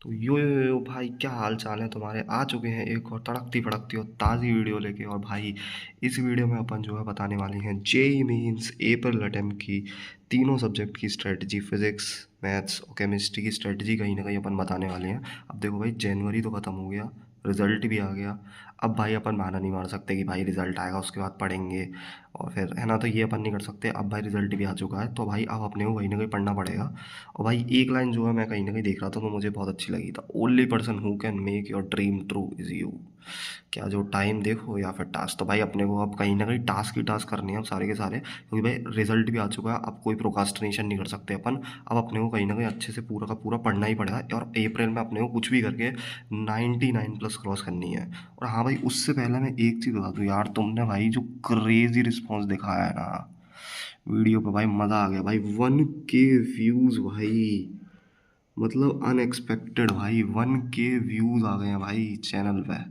तो यो भाई, क्या हाल चाल है तुम्हारे। आ चुके हैं एक और तड़कती भड़कती और ताज़ी वीडियो लेके। और भाई इस वीडियो में अपन जो है बताने वाले हैं जेई मीन्स अप्रैल अटेम्प्ट की तीनों सब्जेक्ट की स्ट्रेटजी, फिजिक्स, मैथ्स और केमिस्ट्री की स्ट्रेटजी कहीं ना कहीं अपन बताने वाले हैं। अब देखो भाई, जनवरी तो ख़त्म हो गया, रिज़ल्ट भी आ गया। अब भाई अपन बहाना नहीं मार सकते कि भाई रिज़ल्ट आएगा उसके बाद पढ़ेंगे और फिर है ना, तो ये अपन नहीं कर सकते। अब भाई रिज़ल्ट भी आ चुका है तो भाई अब अपने को कहीं ना कहीं पढ़ना पड़ेगा। और भाई एक लाइन जो है मैं कहीं ना कहीं देख रहा था तो मुझे बहुत अच्छी लगी था, only person who can make your dream true is you. क्या जो टाइम देखो या फिर टास्क, तो भाई अपने को अब कहीं ना कहीं टास्क ही टास्क करने हैं अब सारे के सारे, क्योंकि भाई रिजल्ट भी आ चुका है। अब कोई प्रोकास्टिनेशन नहीं कर सकते अपन। अब अपने को कहीं ना कहीं अच्छे से पूरा का पूरा पढ़ना ही पड़ेगा और अप्रैल में अपने को कुछ भी करके 99 प्लस क्रॉस करनी है। और हाँ भाई, उससे पहले मैं एक चीज़ बता दूँ यार, तुमने भाई जो क्रेजी रिस्पॉन्स दिखाया है ना वीडियो पे, भाई मज़ा आ गया भाई। 1K व्यूज़ भाई, मतलब अनएक्सपेक्टेड भाई। 1K व्यूज़ आ गए हैं भाई चैनल पे।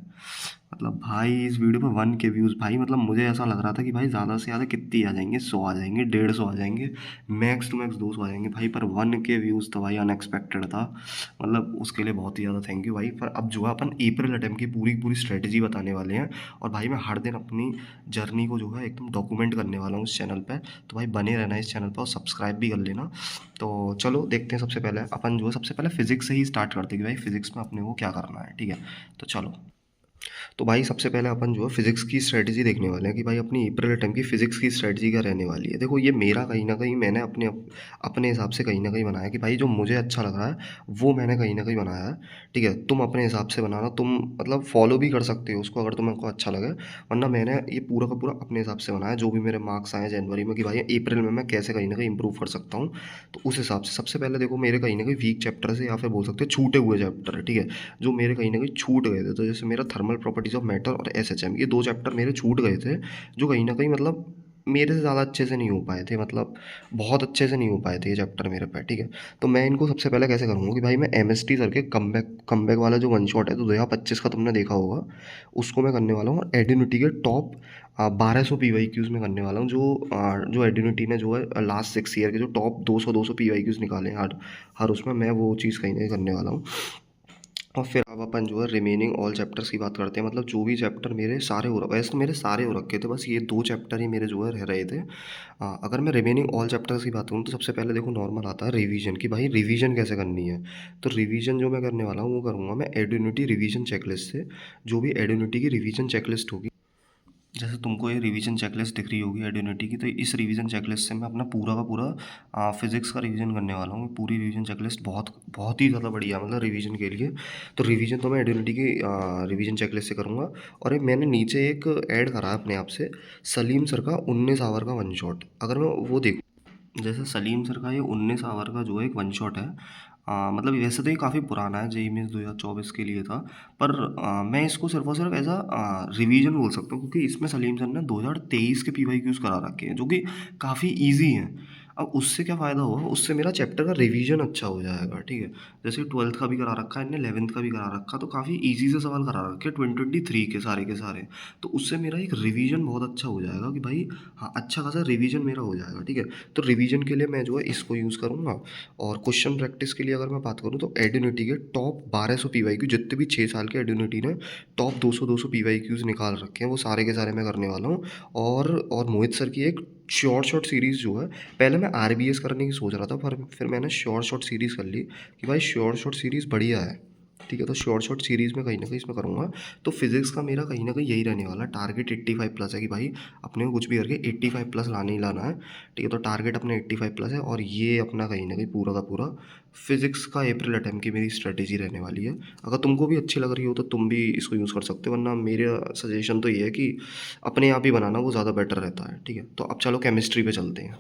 मतलब भाई इस वीडियो पे 1K व्यूज़ भाई, मतलब मुझे ऐसा लग रहा था कि भाई ज़्यादा से ज़्यादा कितनी आ जाएंगे, 100 आ जाएंगे, 150 आ जाएंगे, मैक्स टू मैक्स 200 आ जाएंगे भाई। पर 1K व्यूज़ तो भाई अनएक्सपेक्टेड था। मतलब उसके लिए बहुत ही ज़्यादा थैंक यू भाई। पर अब जो है अपन अप्रैल अटेम्प्ट की पूरी पूरी स्ट्रेटजी बताने वाले हैं। और भाई मैं हर दिन अपनी जर्नी को जो है एकदम डॉक्यूमेंट करने वाला हूँ इस चैनल पे। तो भाई बने रहना इस चैनल पर और सब्सक्राइब भी कर लेना। तो चलो देखते हैं। सबसे पहले अपन जो है सबसे पहले फिजिक्स से ही स्टार्ट करते हैं कि भाई फिजिक्स में अपने को क्या करना है, ठीक है। तो चलो, तो भाई सबसे पहले अपन जो है फिजिक्स की स्ट्रेटजी देखने वाले हैं कि भाई अपनी अप्रैल अटेम्प्ट की फिजिक्स की स्ट्रेटजी क्या रहने वाली है। देखो ये मेरा कहीं ना कहीं मैंने अपने अपने हिसाब से कहीं ना कहीं बनाया कि भाई जो मुझे अच्छा लग रहा है वो मैंने कहीं ना कहीं बनाया है, ठीक है। तुम अपने हिसाब से बनाना, तुम मतलब फॉलो भी कर सकते हो उसको अगर तुमको अच्छा लगे। वरना मैंने ये पूरा का पूरा अपने हिसाब से बनाया, जो भी मेरे मार्क्स आए जनवरी में कि भाई अप्रैल में मैं कैसे कहीं ना कहीं इंप्रूव कर सकता हूँ। तो उस हिसाब से सबसे पहले देखो, मेरे कहीं ना कहीं वीक चैप्टर से या फिर बोल सकते हो छूटे हुए चैप्टर है, ठीक है, जो मेरे कहीं ना कहीं छूट गए थे। तो जैसे मेरा थर्मल प्रॉपर्टीज ऑफ मैटर और एसएचएम, ये दो चैप्टर मेरे छूट गए थे, जो कहीं ना कहीं मतलब मेरे से ज़्यादा अच्छे से नहीं हो पाए थे, मतलब बहुत अच्छे से नहीं हो पाए थे ये चैप्टर मेरे पे, ठीक है। तो मैं इनको सबसे पहले कैसे करूँगा कि भाई मैं एमएसटी सर के कमबैक वाला जो वन शॉट है तो 2025 का तुमने देखा होगा, उसको मैं करने वाला हूँ। और एडिनिटी के टॉप 1200 पीवाईक्यूज़ में करने वाला हूँ, जो एडिनिटी ने जो है लास्ट 6 ईयर के जो टॉप 200 पीवाईक्यूज़ निकाले हैं हर हर उसमें, मैं वो चीज़ कहीं नहीं करने वाला हूँ। और फिर अब अपन जो है रिमेनिंग ऑल चैप्टर्स की बात करते हैं। मतलब जो भी चैप्टर मेरे सारे हो वैसे तो मेरे सारे हो रखे थे, बस ये दो चैप्टर ही मेरे जो है रह रहे थे। अगर मैं रिमेनिंग ऑल चैप्टर्स की बात करूँ तो सबसे पहले देखो नॉर्मल आता है रिवीजन, कि भाई रिवीजन कैसे करनी है। तो रिवीजन जो मैं करने वाला हूँ वो करूँगा मैं एडिनिटी रिवीजन चेकलिस्ट से। जो भी एडिनिटी की रिवीजन चेकलिस्ट होगी, जैसे तुमको ये रिवीजन चेकलिस्ट दिख रही होगी एडिनिटी की, तो इस रिवीजन चेकलिस्ट से मैं अपना पूरा का पूरा फिजिक्स का रिवीजन करने वाला हूँ। पूरी रिवीजन चेकलिस्ट बहुत बहुत ही ज़्यादा बढ़िया मतलब रिवीजन के लिए। तो रिवीजन तो मैं एडिनिटी की रिवीजन चेकलिस्ट से करूँगा। और एक मैंने नीचे एक ऐड करा है अपने आप से, सलीम सर का 19 आवर का वन शॉट। अगर मैं वो देखूँ, जैसे सलीम सर का ये 19 आवर का जो है एक वन शॉट है। मतलब वैसे तो ये काफ़ी पुराना है, जेई मेंस 2024 के लिए था। पर मैं इसको सिर्फ और सिर्फ एज अ रिवीजन बोल सकता हूँ, क्योंकि इसमें सलीम सर ने 2023 के पीवाईक्यूज़ करा रखे हैं जो कि काफ़ी ईजी हैं। अब उससे क्या फ़ायदा होगा, उससे मेरा चैप्टर का रिवीजन अच्छा हो जाएगा, ठीक है। जैसे 12th का भी करा रखा है इनने, 11th का भी करा रखा, तो काफ़ी ईजी से सवाल करा रखे हैं 2023 के सारे। तो उससे मेरा एक रिवीजन बहुत अच्छा हो जाएगा कि भाई हाँ, अच्छा खासा रिवीजन मेरा हो जाएगा, ठीक है। तो रिवीजन के लिए मैं जो है इसको यूज़ करूँगा। और क्वेश्चन प्रैक्टिस के लिए अगर मैं बात करूँ तो एडिनिटी के टॉप 1200 पीवाईक्यू, जितने भी 6 साल के एडिनिटी ने टॉप 200 पीवाईक्यूज़ निकाल रखे हैं, वो सारे के सारे मैं करने वाला हूँ। और मोहित सर की एक शॉर्ट सीरीज़ जो है, पहले मैं आरबीएस करने की सोच रहा था, पर फिर मैंने शॉर्ट सीरीज़ कर ली कि भाई शॉर्ट सीरीज़ बढ़िया है, ठीक है। तो शॉर्ट सीरीज़ में कहीं ना कहीं इसमें करूँगा। तो फिजिक्स का मेरा कहीं ना कहीं यही रहने वाला है, टारगेट 85 प्लस है कि भाई अपने को कुछ भी करके 85 प्लस लाना ही लाना है, ठीक है। तो टारगेट अपने 85 प्लस है। और ये अपना कहीं ना कहीं पूरा का पूरा फिजिक्स का अप्रैल अटेम्प्ट की मेरी स्ट्रेटेजी रहने वाली है। अगर तुमको भी अच्छी लग रही हो तो तुम भी इसको यूज़ कर सकते हो, वरना मेरा सजेशन तो ये है कि अपने आप ही बनाना वो ज़्यादा बेटर रहता है, ठीक है। तो अब चलो केमिस्ट्री पे चलते हैं।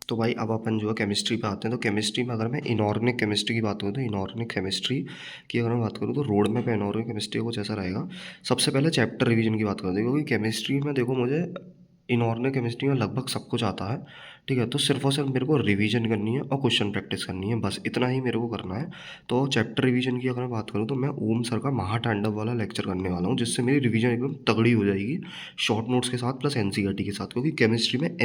तो भाई अब अपन जो है केमिस्ट्री पे आते हैं। तो केमिस्ट्री में अगर मैं इनऑर्गेनिक केमिस्ट्री की बात करूँ तो इनऑर्गेनिक केमिस्ट्री की अगर मैं बात करूँ तो रोड मैप इनऑर्गेनिक केमिस्ट्री कुछ ऐसा रहेगा। सबसे पहले चैप्टर रिवीजन की बात करते हैं, क्योंकि केमिस्ट्री में देखो मुझे इनऑर्गेनिक केमिस्ट्री में लगभग सब कुछ आता है, ठीक है? तो सिर्फ़ और सिर्फ मेरे को रिवीजन करनी है और क्वेश्चन प्रैक्टिस करनी है, बस इतना ही मेरे को करना है। तो चैप्टर रिवीजन की अगर मैं बात करूँ तो मैं ओम सर का महातांडव वाला लेक्चर करने वाला हूँ, जिससे मेरी रिवीजन एकदम तगड़ी हो जाएगी, शॉर्ट नोट्स के साथ प्लस एनसीईआरटी के साथ। क्योंकि केमिस्ट्री में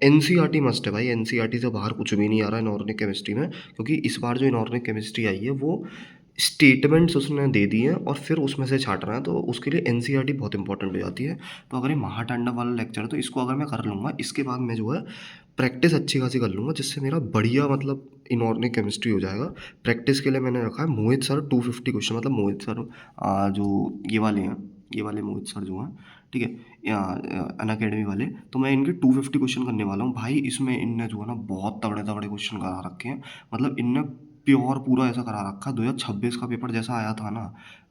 एनसीईआरटी मस्ट है भाई, एनसीईआरटी से बाहर कुछ भी नहीं आ रहा है इनऑर्गेनिक केमिस्ट्री में। क्योंकि इस बार जो इनऑर्गेनिक केमिस्ट्री आई है वो स्टेटमेंट्स उसने दे दिए हैं और फिर उसमें से छाँट रहा है, तो उसके लिए एनसीईआरटी बहुत इंपॉर्टेंट हो जाती है। तो अगर ये महातांडव वाला लेक्चर है तो इसको अगर मैं कर लूँगा, इसके बाद मैं जो है प्रैक्टिस अच्छी खासी कर लूँगा, जिससे मेरा बढ़िया मतलब इनऑर्गेनिक केमिस्ट्री हो जाएगा। प्रैक्टिस के लिए मैंने रखा है मोहित सर 250 क्वेश्चन, मतलब मोहित सर जो ये वाले हैं, ये वाले मोहित सर जो हैं, ठीक है? अनअकैडमी वाले, तो मैं इनके 250 क्वेश्चन करने वाला हूँ। भाई इसमें इनने जो है ना बहुत तगड़े-तगड़े क्वेश्चन करा रखे हैं। मतलब इनने प्योर पूरा ऐसा करा रखा है, 2026 का पेपर जैसा आया था ना,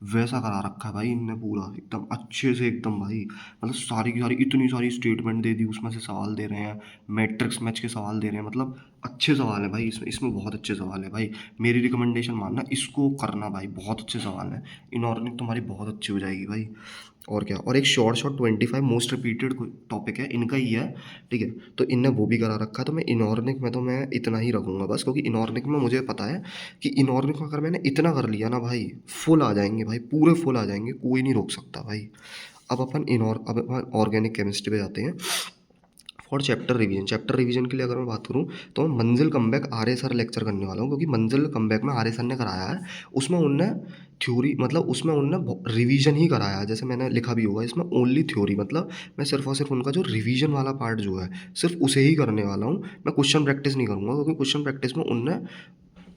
वैसा करा रखा है भाई इनने पूरा एकदम अच्छे से एकदम भाई। मतलब सारी की सारी इतनी सारी स्टेटमेंट दे दी, उसमें से सवाल दे रहे हैं, मैट्रिक्स मैच के सवाल दे रहे हैं, मतलब अच्छे सवाल हैं भाई, इसमें बहुत अच्छे सवाल हैं भाई। मेरी रिकमेंडेशन मानना, इसको करना भाई, बहुत अच्छे सवाल हैं। इनऑर्गेनिक तुम्हारी बहुत अच्छी हो जाएगी भाई। और क्या, और एक short short 25 most repeated topic है इनका ही है, ठीक है? तो इनने वो भी करा रखा है। तो मैं इनऑर्गेनिक में तो मैं इतना ही रखूँगा बस, क्योंकि इनऑर्गेनिक में मुझे पता है कि इनऑर्गेनिक में अगर मैंने इतना कर लिया ना भाई, फुल आ जाएँगे भाई, पूरे फुल आ जाएँगे, कोई नहीं रोक सकता भाई। अब अपन ऑर्गेनिक केमिस्ट्री पे जाते हैं। फॉर चैप्टर रिवीजन के लिए अगर मैं बात करूँ तो मैं मंजिल कमबैक आर्य सर लेक्चर करने वाला हूँ, क्योंकि मंजिल कमबैक में आर्य सर ने कराया है। उसमें उनने थ्योरी, मतलब उसमें उनने रिवीजन ही कराया है, जैसे मैंने लिखा भी होगा इसमें ओनली थ्योरी, मतलब मैं सिर्फ और सिर्फ उनका जो रिवीजन वाला पार्ट जो है सिर्फ उसे ही करने वाला हूँ। मैं क्वेश्चन प्रैक्टिस नहीं करूँगा, क्योंकि क्वेश्चन प्रैक्टिस में उनने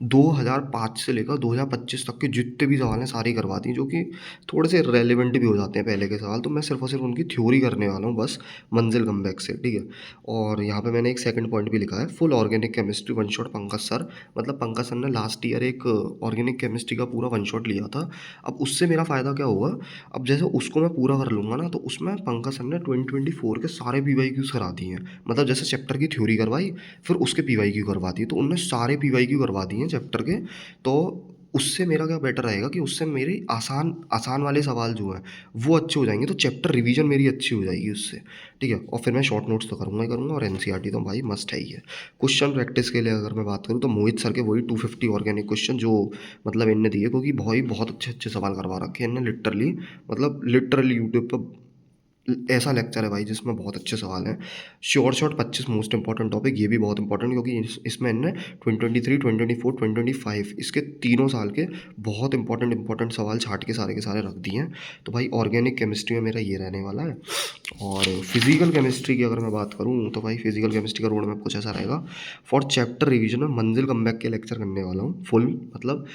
2005 से लेकर 2025 तक के जितने भी सवाल हैं सारे ही करवा दिए, जो कि थोड़े से रेलेवेंट भी हो जाते हैं पहले के सवाल। तो मैं सिर्फ़ और सिर्फ उनकी थ्योरी करने वाला हूँ बस, मंजिल कमबैक से, ठीक है? और यहाँ पे मैंने एक सेकंड पॉइंट भी लिखा है, full organic chemistry one shot Pankaj sir. मतलब पंकज सर ने लास्ट ईयर एक ऑर्गेनिक केमिस्ट्री का पूरा वन शॉट लिया था। अब उससे मेरा फ़ायदा क्या होगा, अब जैसे उसको मैं पूरा कर लूँगा ना, तो उसमें पंकज सर ने 2024 के सारे पीवाईक्यूज़ करा दिए हैं। मतलब जैसे चैप्टर की थ्योरी करवाई, फिर उसके पीवाईक्यू करवा दिए, तो उनने सारे पीवाईक्यू करवा दिए हैं चैप्टर के। तो उससे मेरा क्या बेटर रहेगा कि उससे मेरी आसान आसान वाले सवाल जो हैं वो अच्छे हो जाएँगे, तो चैप्टर रिवीजन मेरी अच्छी हो जाएगी उससे, ठीक है? और फिर मैं शॉर्ट नोट्स तो करूँगा ही करूँगा, और एनसीईआरटी तो भाई मस्ट है ही है। क्वेश्चन प्रैक्टिस के लिए अगर मैं बात करूँ तो मोहित सर के वही 250 ऑर्गेनिक क्वेश्चन जो मतलब इनने दिए, क्योंकि भाई बहुत अच्छे-अच्छे सवाल करवा रखे हैं इनने लिटरली, मतलब लिटरली यूट्यूब पे ऐसा लेक्चर है भाई जिसमें बहुत अच्छे सवाल हैं। Sure shot 25 most important topic, ये भी बहुत इंपॉर्टेंट, क्योंकि इसमें इनने 2023, 2024, 2025 इसके तीनों साल के बहुत इंपॉर्टेंट सवाल छाँट के सारे रख दिए हैं। तो भाई ऑर्गेनिक केमिस्ट्री में मेरा ये रहने वाला है। और फिजिकल केमिस्ट्री की अगर मैं बात करूँ तो भाई फिजिकल केमिस्ट्री का रोड मैप कुछ ऐसा रहेगा। फॉर चैप्टर रिवीजन में मंजिल कमबैक के लेक्चर करने वाला हूँ फुल, मतलब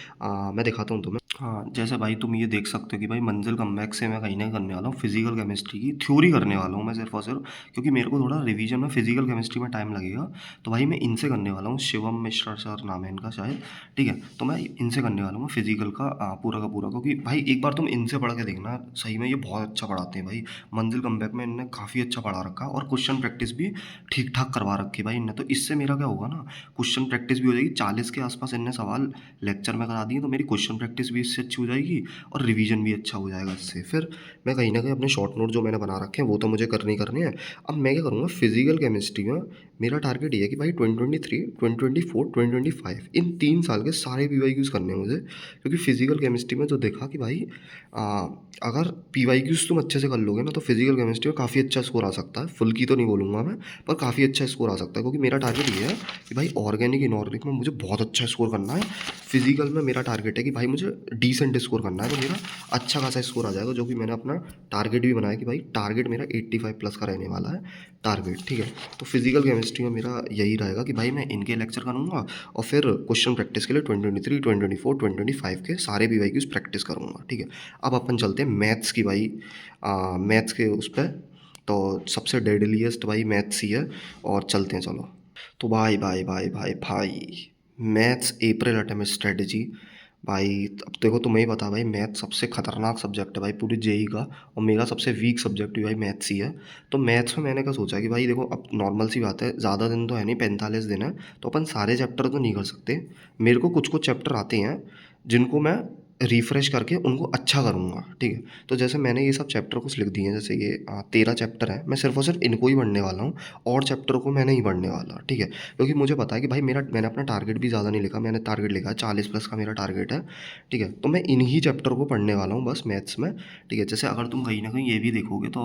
मैं दिखाता हूँ तुम्हें। हाँ, जैसे भाई तुम ये देख सकते हो कि भाई मंजिल कमबैक से मैं कहीं न करने वाला हूँ फिजिकल केमिस्ट्री की थ्योरी करने वाला हूँ मैं सिर्फ़ और सिर्फ, क्योंकि मेरे को थोड़ा रिवीजन में फिजिकल केमिस्ट्री में टाइम लगेगा। तो भाई मैं इनसे करने वाला हूँ, शिवम मिश्रा सर नाम है इनका शायद, ठीक है? तो मैं इनसे करने वाला हूँ फिजिकल का पूरा, क्योंकि भाई एक बार तुम इनसे पढ़ के देखना, सही में ये बहुत अच्छा पढ़ाते हैं भाई। मंजिल कमबैक में इन्होंने काफ़ी अच्छा पढ़ा रखा है, और क्वेश्चन प्रैक्टिस भी ठीक-ठाक करवा रखी है भाई इनने। तो इससे मेरा क्या होगा ना, क्वेश्चन प्रैक्टिस भी हो जाएगी, 40 के आस-पास इनने सवाल लेक्चर में करा दिए, तो मेरी क्वेश्चन प्रैक्टिस भी इससे अच्छी हो जाएगी और रिवीजन भी अच्छा हो जाएगा इससे। फिर मैं कहीं न कहीं अपने शॉर्ट नोट जो मैंने बना रखे हैं वो तो मुझे करने ही करने हैं। अब मैं क्या करूँगा फिजिकल केमिस्ट्री में, मेरा टारगेट ये है कि भाई 2023, 2024, 2025 इन 3 साल के सारे पीवाईक्यूज़ करने हैं मुझे। क्योंकि फिजिकल केमिस्ट्री में जो देखा कि भाई अगर पीवाईक्यूज़ तुम अच्छे से कर लोगे ना, तो फिजिकल केमिस्ट्री में काफ़ी अच्छा स्कोर आ सकता है। फुल की तो नहीं बोलूँगा मैं, पर काफ़ी अच्छा स्कोर आ सकता है, क्योंकि मेरा टारगेट ये है कि भाई ऑर्गेनिक, इनऑर्गेनिक में मुझे बहुत अच्छा स्कोर करना है। फिजिकल में मेरा टारगेट है कि भाई मुझे डिसेंट स्कोर करना है, तो मेरा अच्छा खासा स्कोर आ जाएगा, जो कि मैंने अपना टारगेट भी बनाया कि भाई टारगेट मेरा 85 प्लस का रहने वाला है टारगेट, ठीक है? तो फिजिकल केमिस्ट्री में मेरा यही रहेगा कि भाई मैं इनके लेक्चर करूँगा, और फिर क्वेश्चन प्रैक्टिस के लिए 2023, 2024, 2025 के सारे पीवाईक्यूज़ प्रैक्टिस करूँगा, ठीक है? अब अपन चलते हैं मैथ्स की भाई, मैथ्स के उस पे, तो सबसे डेडलीस्ट भाई मैथ्स ही है, और चलते हैं चलो। तो भाई मैथ्स अप्रैल अटेम्प्ट स्ट्रेटजी, भाई अब देखो तुम्हें ही पता है भाई, मैथ सबसे खतरनाक सब्जेक्ट है भाई पूरी जेई का, और मेरा सबसे वीक सब्जेक्ट भी भाई मैथ्स ही है। तो मैथ्स में मैंने क्या सोचा कि भाई देखो, अब नॉर्मल सी बात है, ज़्यादा दिन तो है नहीं, 45 दिन है, तो अपन सारे चैप्टर तो नहीं कर सकते। मेरे को कुछ कुछ चैप्टर आते हैं जिनको मैं रिफ्रेश करके उनको अच्छा करूँगा, ठीक है। तो जैसे मैंने ये सब चैप्टर कुछ लिख दिए हैं, जैसे ये 13 चैप्टर है, मैं सिर्फ़ और सिर्फ़ इनको ही पढ़ने वाला हूँ और चैप्टर को मैं नहीं पढ़ने वाला, ठीक है। क्योंकि मुझे पता है कि भाई मैंने अपना टारगेट भी ज़्यादा नहीं लिखा, मैंने टारगेट लिखा है 40 प्लस का मेरा टारगेट है, ठीक है। तो मैं इन्हीं चैप्टर को पढ़ने वाला हूँ बस मैथ्स में, ठीक है। जैसे अगर तुम कहीं न कहीं ये भी देखोगे तो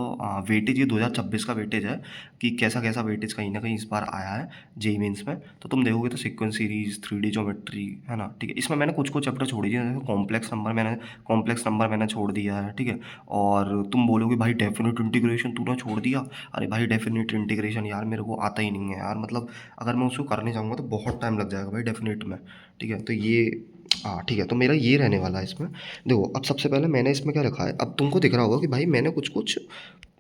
वेटेज ये 2026 का वेटेज है कि कैसा-कैसा वेटेज कहीं न कहीं इस बार आया है जेईई मेन्स में। तो तुम देखोगे तो सीक्वेंस सीरीज़, 3D ज्योमेट्री, है ना? ठीक है। इसमें मैंने कुछ-कुछ चैप्टर छोड़ दिए हैं, जैसे कॉम्प्लेक्स नंबर मैंने छोड़ दिया है, ठीक है। और तुम बोलोगे भाई डेफिनेट इंटीग्रेशन तूने छोड़ दिया। अरे भाई डेफिनेट इंटीग्रेशन यार मेरे को आता ही नहीं है यार, मतलब अगर मैं उसको करने जाऊँगा तो बहुत टाइम लग जाएगा भाई डेफिनेट में, ठीक है। तो ये हाँ, ठीक है, तो मेरा ये रहने वाला है इसमें। देखो अब सबसे पहले मैंने इसमें क्या रखा है, अब तुमको दिख रहा होगा कि भाई मैंने कुछ-कुछ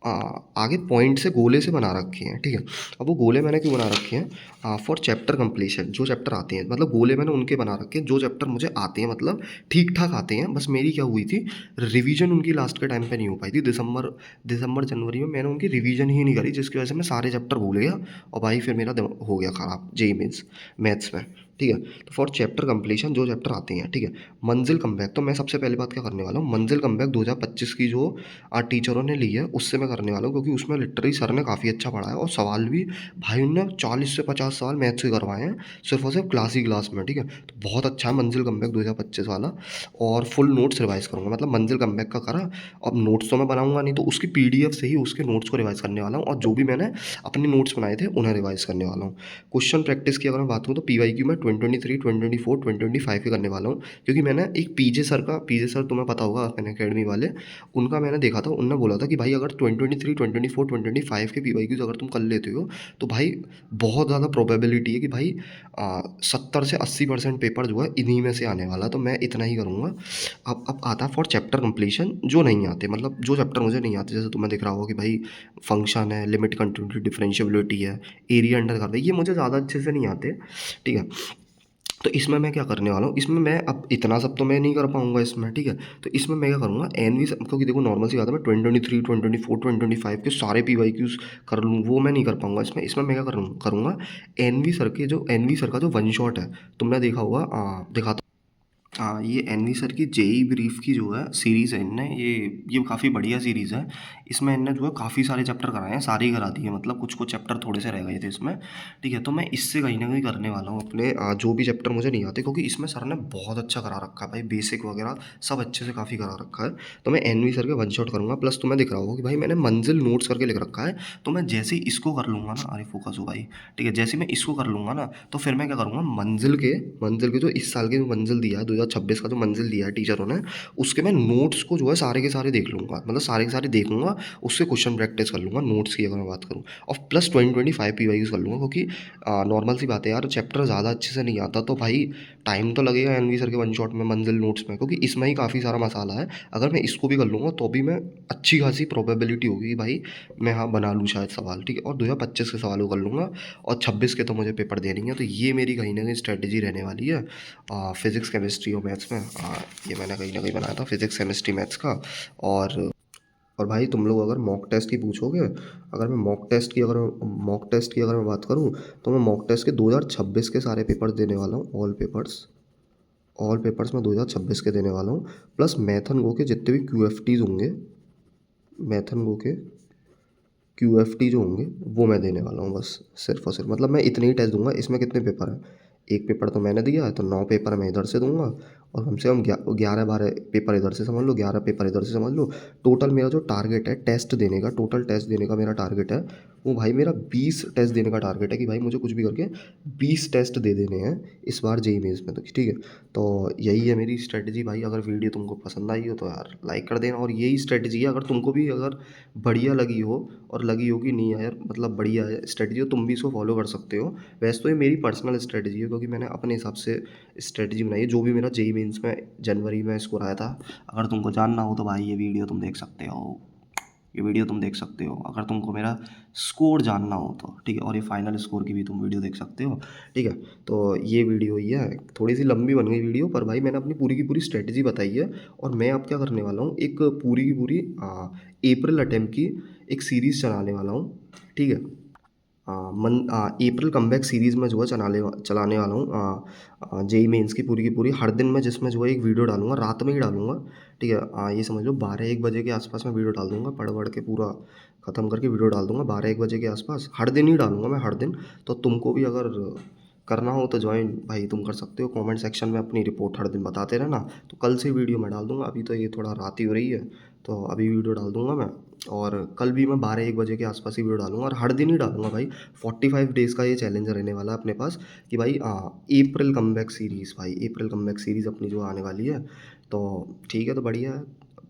अ, आगे पॉइंट से गोले से बना रखे हैं, ठीक है। अब वो गोले मैंने क्यों बना रखे हैं, फॉर चैप्टर कंप्लीशन, जो चैप्टर आते हैं, मतलब गोले मैंने उनके बना रखे हैं जो चैप्टर मुझे आते हैं, मतलब ठीक-ठाक आते हैं। बस मेरी क्या हुई थी, रिवीजन उनकी लास्ट के टाइम पे नहीं हो पाई थी। दिसंबर जनवरी में मैंने उनकी रिवीजन ही नहीं करी, जिसकी वजह से मैं सारे चैप्टर भूल गया और भाई फिर मेरा दिमाग हो गया ख़राब जेईई मेन्स मैथ्स में, ठीक है। तो फॉर चैप्टर कंप्लीशन जो चैप्टर आते हैं, ठीक है। मंजिल कम बैक, तो मैं सबसे पहली बात क्या करने वाला हूँ, मंजिल कम बैक 2025 की जो टीचरों ने ली है उससे मैं करने वाला हूँ, क्योंकि उसमें लिटरली सर ने काफ़ी अच्छा पढ़ाया और सवाल भी भाई उनने 40 से 50 सवाल मैथ्स के करवाए हैं, सिर्फ और सिर्फ क्लास ही क्लास में, ठीक है। तो बहुत अच्छा है मंजिल कम बैक 2025 वाला। और फुल नोट्स रिवाइज करूँगा, मतलब मंजिल कम बैक का करा। अब नोट्स तो मैं बनाऊंगा नहीं, तो उसकी पीडीएफ से ही उसके नोट्स को रिवाइज करने वाला हूँ, और जो भी मैंने अपने नोट्स बनाए थे उन्हें रिवाइज करने वाला हूँ। क्वेश्चन प्रैक्टिस की अगर मैं बात करूँ तो पीवाईक्यू में 2023, 2024, 2025 के करने वाला हूँ, क्योंकि मैंने एक पीजे सर तुम्हें पता होगा अनअकैडमी वाले, उनका मैंने देखा था, उन्होंने बोला था कि भाई अगर 2023, 2024, 2025 के पीवाईक्यूज अगर तुम कर लेते हो तो भाई बहुत ज़्यादा प्रोबेबिलिटी है कि भाई 70 से 80% पेपर जो है इन्हीं में से आने वाला, तो मैं इतना ही करूँगा। अब आता है फॉर चैप्टर कंप्लीशन जो नहीं आते, मतलब जो चैप्टर मुझे नहीं आते, जैसे तुम्हें दिख रहा होगा कि भाई फंक्शन है, लिमिट कंटिन्यूटी डिफरेंशियबिलिटी है, एरिया अंडर कर दे, ये मुझे ज़्यादा अच्छे से नहीं आते, ठीक है। तो इसमें मैं क्या करने वाला हूँ, इसमें मैं अब इतना सब तो मैं नहीं कर पाऊँगा इसमें, ठीक है। तो इसमें मैं क्या करूँगा, एनवी सब, क्योंकि देखो नॉर्मल सी बात है, मैं 2023, 2024, 2025 के सारे पीवाईक्यूज कर लूँ, वो मैं नहीं कर पाऊँगा इसमें। इसमें मैं क्या करूँगा, एनवी सर का जो वन शॉट है, तुमने देखा होगा, दिखाता। हाँ, ये एनवी सर की जेई ब्रीफ की जो है सीरीज़ है, इनने ये काफ़ी बढ़िया सीरीज़ है। इसमें इनने जो है काफ़ी सारे चैप्टर कराए हैं, सारे ही करा दिए, मतलब कुछ-कुछ चैप्टर थोड़े से रह गए थे इसमें, ठीक है। तो मैं इससे कहीं न कहीं करने वाला हूँ अपने जो भी चैप्टर मुझे नहीं आते, क्योंकि इसमें सर ने बहुत अच्छा करा रखा है भाई, बेसिक वगैरह सब अच्छे से काफ़ी करा रखा है। तो मैं एनवी सर के वन शॉट करूँगा, प्लस तुम्हें दिख रहा होगा कि भाई मैंने मंजिल नोट्स करके लिख रखा है। तो मैं जैसे ही इसको कर लूँगा ना, अरे फोकस हो भाई, ठीक है। जैसे ही मैं इसको कर लूँगा ना, तो फिर मैं क्या करूँगा, मंजिल के जो इस साल के जो मंजिल दिया है, 2026 का जो मंजिल दिया है टीचरों ने, उसके मैं नोट्स को जो है सारे के सारे देख लूँगा, मतलब सारे के सारे देखूँगा, उससे क्वेश्चन प्रैक्टिस कर लूँगा नोट्स की अगर मैं बात करूँ, और प्लस 2025 पीवाईक्यूज कर लूँगा, क्योंकि नॉर्मल सी बात है यार, चैप्टर ज़्यादा अच्छे से नहीं आता तो भाई टाइम तो लगेगा एनवी सर के वन शॉट में मंजिल नोट्स में, क्योंकि इसमें ही काफ़ी सारा मसाला है। अगर मैं इसको भी कर लूँगा तो भी मैं अच्छी खासी प्रोबेबिलिटी होगी कि भाई मैं हाँ बना लूँ शायद सवाल, ठीक है। और 2025 के सवालों कर लूँगा, और 26 के तो मुझे पेपर देनी है, तो ये मेरी कहीं ना कहीं स्ट्रेटेजी रहने वाली है फिज़िक्स केमिस्ट्री और मैथ्स में। ये मैंने कहीं ना कहीं बनाया था फिज़िक्स केमिस्ट्री मैथ्स का। और भाई तुम लोग अगर मॉक टेस्ट की पूछोगे, मॉक टेस्ट की अगर मैं बात करूँ, तो मैं मॉक टेस्ट के 2026 के सारे पेपर देने वाला हूँ, ऑल पेपर्स मैं 2026 के देने वाला हूँ, प्लस मैथन गो के जितने भी क्यूएफटीज़ होंगे, मैथन गो के क्यूएफटी जो होंगे वो मैं देने वाला हूँ बस, सिर्फ और सिर्फ, मतलब मैं इतने ही टेस्ट दूंगा। इसमें कितने पेपर हैं, एक पेपर तो मैंने दिया है, तो 9 पेपर मैं इधर से दूंगा, और कम से कम 11-12 पेपर इधर से समझ लो, 11 पेपर इधर से समझ लो। टोटल मेरा जो टारगेट है टेस्ट देने का, टोटल टेस्ट देने का मेरा टारगेट है, वो भाई मेरा 20 टेस्ट देने का टारगेट है, कि भाई मुझे कुछ भी करके 20 टेस्ट दे देने हैं इस बार जेईई मेंस में, तो ठीक है। तो यही है मेरी स्ट्रेटजी भाई। अगर वीडियो तुमको पसंद आई हो तो यार लाइक कर देना, और यही स्ट्रेटजी है, अगर तुमको भी अगर बढ़िया लगी हो, और लगी हो कि नहीं यार मतलब बढ़िया है स्ट्रेटजी, तो तुम भी इसको फॉलो कर सकते हो। वैसे तो ये मेरी पर्सनल स्ट्रेटजी है, क्योंकि मैंने अपने हिसाब से स्ट्रेटजी बनाई है, जो भी मेरा जेईई मेंस में जनवरी में स्कोर आया था। अगर तुमको जानना हो तो भाई ये वीडियो तुम देख सकते हो, अगर तुमको मेरा स्कोर जानना हो तो, ठीक है। और ये फाइनल स्कोर की भी तुम वीडियो देख सकते हो, ठीक है। तो ये वीडियो ही है, थोड़ी सी लंबी बन गई वीडियो, पर भाई मैंने अपनी पूरी की पूरी स्ट्रेटजी बताई है। और मैं अब क्या करने वाला हूँ, एक पूरी की पूरी अप्रैल अटेम्प्ट की एक सीरीज़ चलाने वाला हूँ, ठीक है। अप्रैल कमबैक सीरीज़ में जो है चलाने वाला हूँ जेईई मेंस की पूरी हर दिन मैं जिसमें जो है एक वीडियो डालूँगा, रात में ही डालूँगा, ठीक है? ये समझ लो 12-1 बजे के आस-पास मैं वीडियो डाल दूँगा, पढ़-वढ़ के पूरा ख़त्म करके वीडियो डाल दूँगा 12-1 बजे के आस-पास, हर दिन ही डालूँगा मैं हर दिन। तो तुमको भी अगर करना हो तो जॉइन भाई तुम कर सकते हो, कमेंट सेक्शन में अपनी रिपोर्ट हर दिन बताते रहना। तो कल से वीडियो मैं डाल दूँगा, अभी तो ये थोड़ा रात ही हो रही है, तो अभी वीडियो डाल दूँगा मैं और कल भी मैं 12-1 बजे के आस-पास ही वीडियो डालूँगा और हर दिन ही डालूँगा भाई। 45 डेज़ का ये चैलेंज रहने वाला है अपने पास कि भाई अप्रैल कमबैक सीरीज़ भाई, अप्रैल कमबैक सीरीज़ अपनी जो आने वाली है। तो ठीक है, तो बढ़िया है,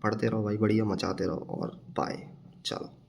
पढ़ते रहो भाई, बढ़िया मचाते रहो और बाय। चलो।